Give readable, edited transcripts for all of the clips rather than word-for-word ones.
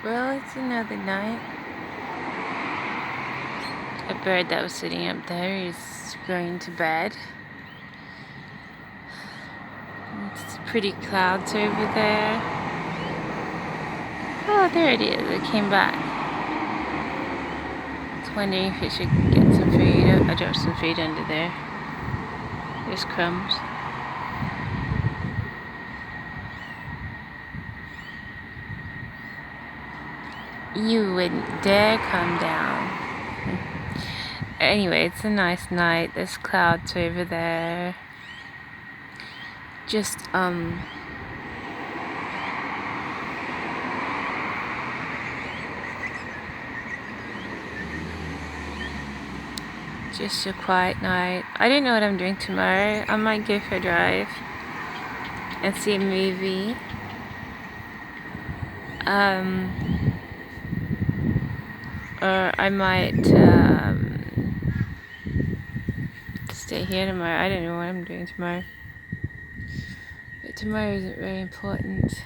Well, it's another night. A bird that was sitting up there is going to bed. It's pretty clouds over there. Oh, there it is. It came back. I was wondering if it should get some food. I dropped some food under there. There's crumbs. You wouldn't dare come down. Anyway, it's a nice night. There's clouds over there. Just a quiet night. I don't know what I'm doing tomorrow. I might go for a drive and see a movie. Or I might stay here tomorrow. I don't know what I'm doing tomorrow. But tomorrow isn't very important.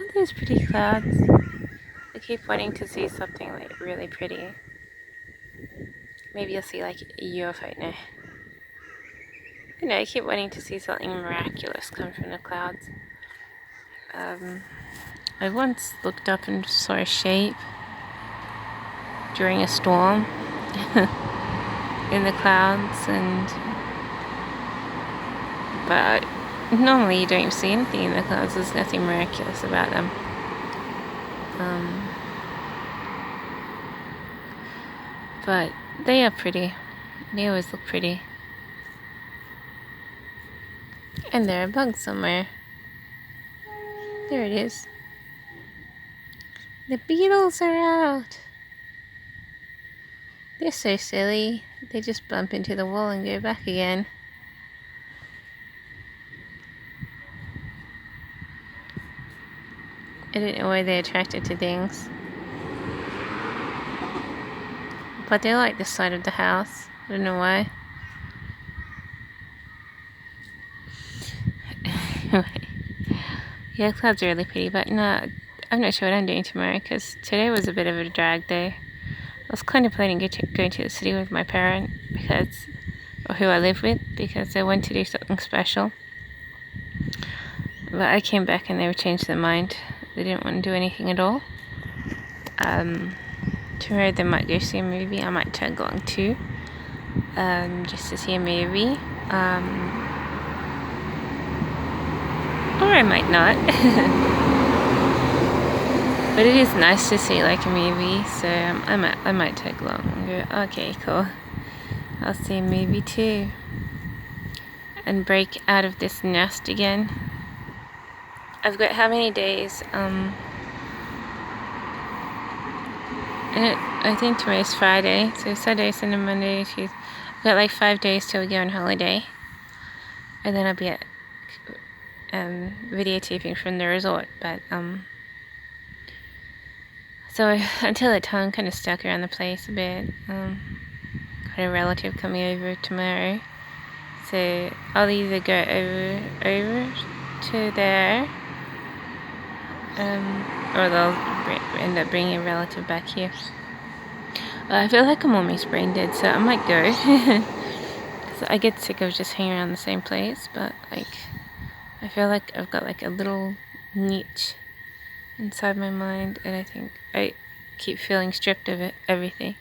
Oh, there's pretty clouds. I keep wanting to see something like really pretty. Maybe you'll see like a UFO now. I know, I keep wanting to see something miraculous come from the clouds. I once looked up and saw a shape during a storm in the clouds, but normally you don't see anything in the clouds. There's nothing miraculous about them. But they are pretty. They always look pretty. And there are bugs somewhere. There it is. The beetles are out. They're so silly. They just bump into the wall and go back again. I don't know why they're attracted to things. But they like this side of the house. I don't know why. Yeah, clouds are really pretty, but no, I'm not sure what I'm doing tomorrow because today was a bit of a drag day. I was kind of planning going to the city with my parent or who I live with, because I wanted to do something special. But I came back and they would change their mind. They didn't want to do anything at all. Tomorrow they might go see a movie. I might tag along too, just to see a movie. Or I might not. But it is nice to see like a movie, so I might tag along and go, okay, cool. I'll see a movie too. And break out of this nest again. I've got how many days? I think tomorrow's Friday, so Saturday, Sunday, Monday, Tuesday. I've got like 5 days till we go on holiday. And then I'll be at videotaping from the resort, but so until that time I'm kind of stuck around the place a bit. Got a relative coming over tomorrow, so I'll either go over to there, or they'll end up bringing a relative back here. I feel like I'm almost brain dead, so I might go. Because I get sick of just hanging around the same place, but like I feel like I've got like a little niche inside my mind, and I think I keep feeling stripped of everything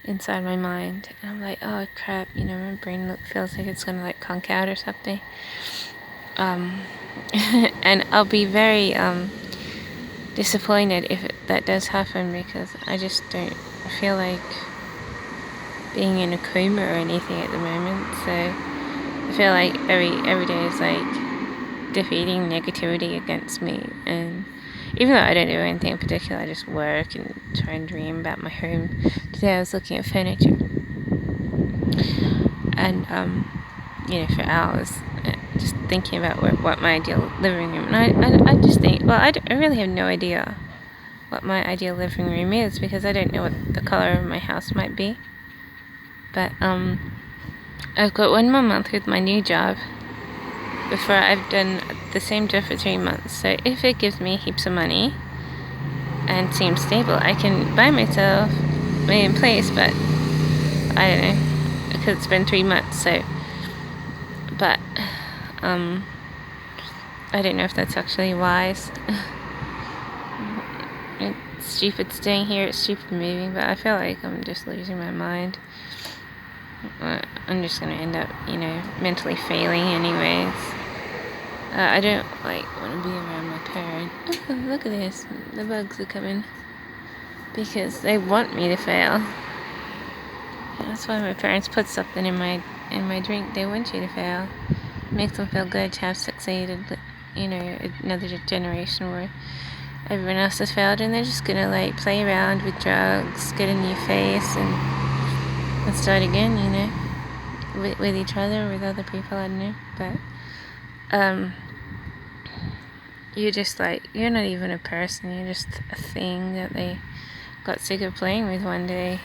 inside my mind, and I'm like, oh crap, my brain feels like it's gonna like conk out or something. And I'll be very disappointed if that does happen, because I just don't feel like being in a coma or anything at the moment. So I feel like every day is like defeating negativity against me, and even though I don't do anything in particular, I just work and try and dream about my home. Today I was looking at furniture, and for hours, just thinking about what my ideal living room. And I just think, well, I really have no idea what my ideal living room is, because I don't know what the color of my house might be. But I've got 1 more month with my new job before I've done the same job for 3 months. So if it gives me heaps of money, and seems stable. I can buy myself my own place, but I don't know, because it's been 3 months, so, but, I don't know if that's actually wise. It's stupid staying here, it's stupid moving, but I feel like I'm just losing my mind. I'm just gonna end up, mentally failing anyways. I don't, want to be around my parents. Oh, look at this, the bugs are coming. Because they want me to fail. That's why my parents put something in my drink. They want you to fail. It makes them feel good to have succeeded, but another generation where everyone else has failed, and they're just gonna play around with drugs, get a new face, and start again. With each other, with other people. I don't know, but you're just you're not even a person. You're just a thing that they got sick of playing with one day,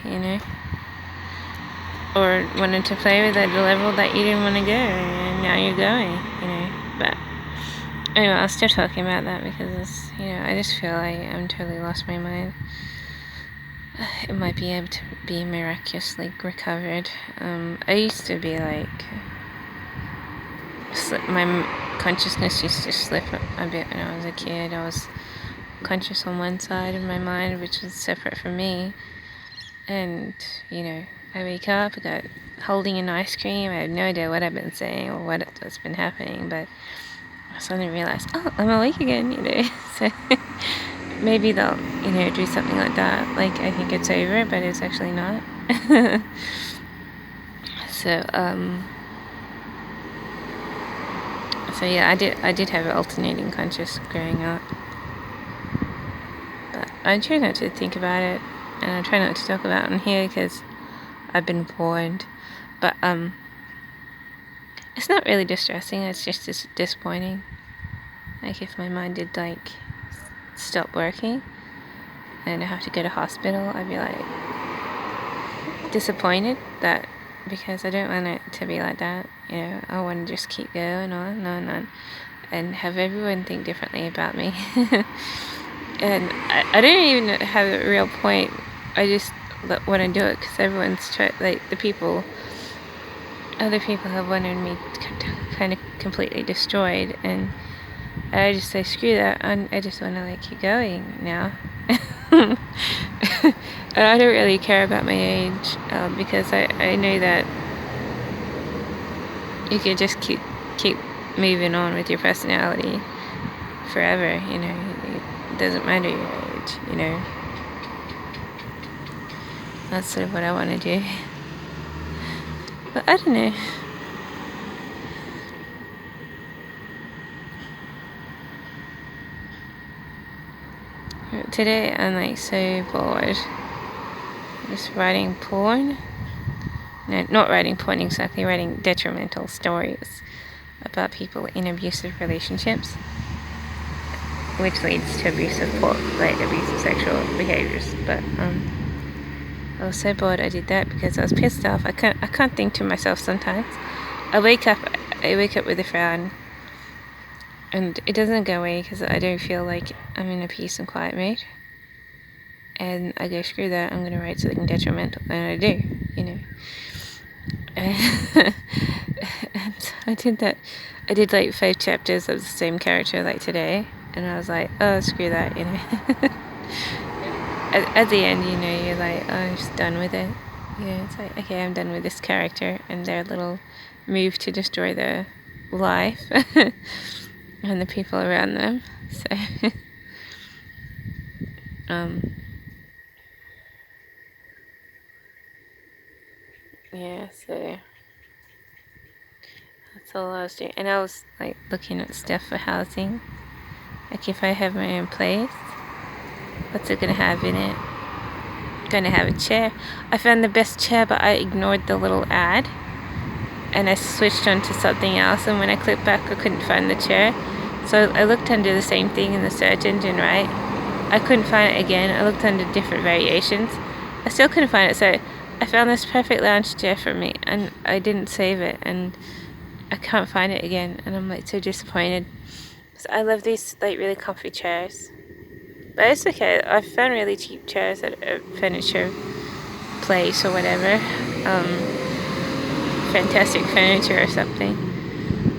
or wanted to play with at a level that you didn't want to go, and now you're going, but anyway, I'll still talking about that because, I just feel like I'm totally lost my mind. It might be able to be miraculously recovered. I used to be my consciousness used to slip a bit when I was a kid. I was conscious on one side of my mind, which was separate from me, and I wake up, I got holding an ice cream. I have no idea what I've been saying or what's been happening, but I suddenly realized, oh, I'm awake again, So maybe they'll, do something like that. I think it's over, but it's actually not. So yeah, I did have an alternating conscious growing up, but I try not to think about it, and I try not to talk about it on here because I've been warned. But it's not really distressing. It's just disappointing. If my mind did stop working and I have to go to hospital, I'd be disappointed that, because I don't want it to be like that. I want to just keep going on and on and have everyone think differently about me. And I don't even have a real point. I just want to do it because everyone's other people have wanted me kind of completely destroyed, and I just say screw that, I just want to keep going now. And I don't really care about my age, because I know that you can just keep moving on with your personality forever. It doesn't matter your age. That's sort of what I want to do. But I don't know. Today I'm so bored. Just writing porn. No, not writing porn exactly, writing detrimental stories about people in abusive relationships, which leads to abusive sexual behaviors. But I was so bored I did that because I was pissed off. I can't think to myself sometimes. I wake up with a frown, and it doesn't go away because I don't feel like I'm in a peace and quiet mood. And I go, screw that, I'm gonna write something detrimental, and I do, And so I did that. I did 5 chapters of the same character today, and I was oh, screw that, At the end, you're oh, I'm just done with it. It's okay, I'm done with this character and their little move to destroy their life and the people around them. So, yeah, so that's all I was doing. And I was looking at stuff for housing. If I have my own place, what's it gonna have in it? Gonna have a chair. I found the best chair, but I ignored the little ad, and I switched on to something else, and when I clicked back I couldn't find the chair. So I looked under the same thing in the search engine, right? I couldn't find it again. I looked under different variations. I still couldn't find it, so I found this perfect lounge chair for me, and I didn't save it, and I can't find it again, and I'm so disappointed. So I love these really comfy chairs, But it's okay. I found really cheap chairs at a furniture place or whatever. Fantastic Furniture or something.